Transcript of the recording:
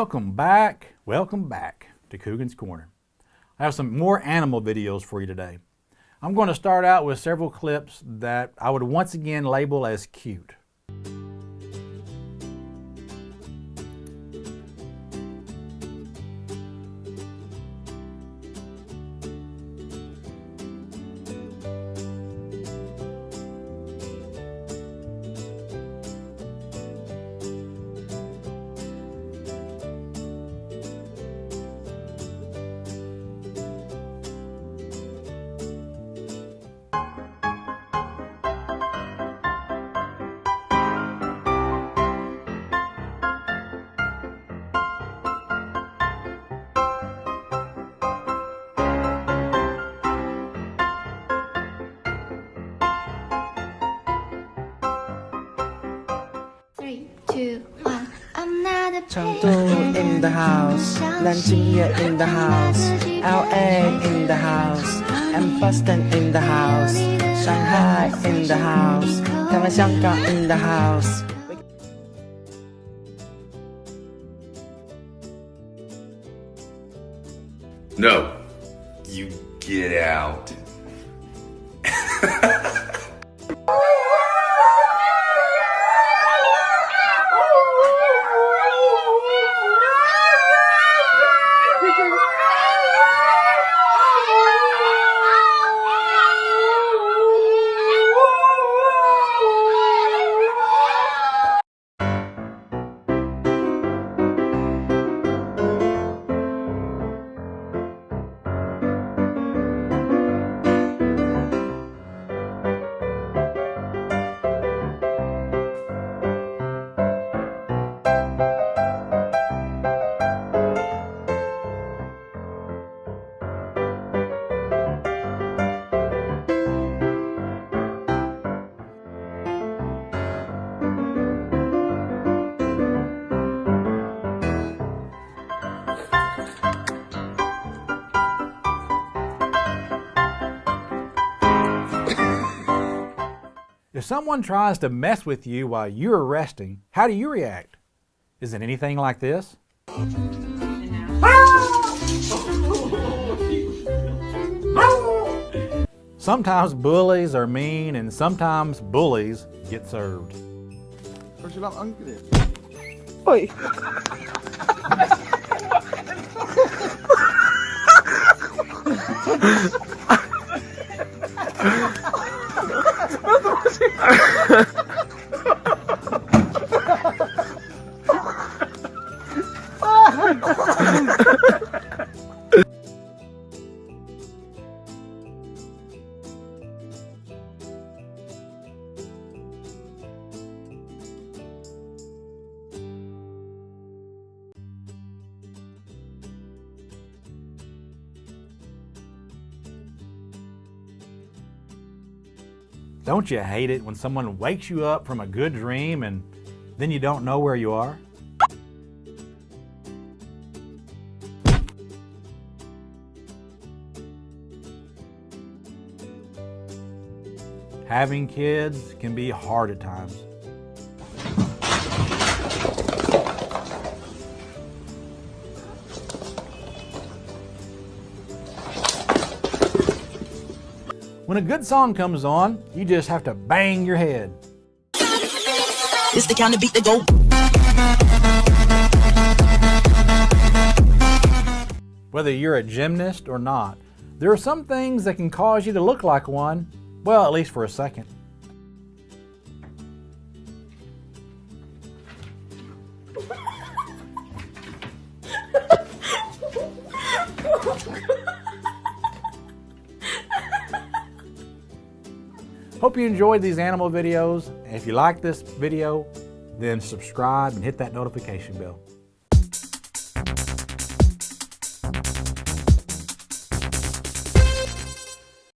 Welcome back to Cougan's Corner. I have some more animal videos for you today. I'm going to start out with several clips that I would once again label as cute. Chengdu in the house, Nanjing in the house, LA in the house, and Boston in the house, Shanghai in the house, Taiwan, 香港 in the house. No, you get out. If someone tries to mess with you while you're resting, how do you react? Is it anything like this? Sometimes bullies are mean and sometimes bullies get served. Oi. Don't you hate it when someone wakes you up from a good dream and then you don't know where you are? Having kids can be hard at times. When a good song comes on, you just have to bang your head. It's the kind of beat that go. Whether you're a gymnast or not, there are some things that can cause you to look like one, well, at least for a second. Hope you enjoyed these animal videos. And if you like this video, then subscribe and hit that notification bell.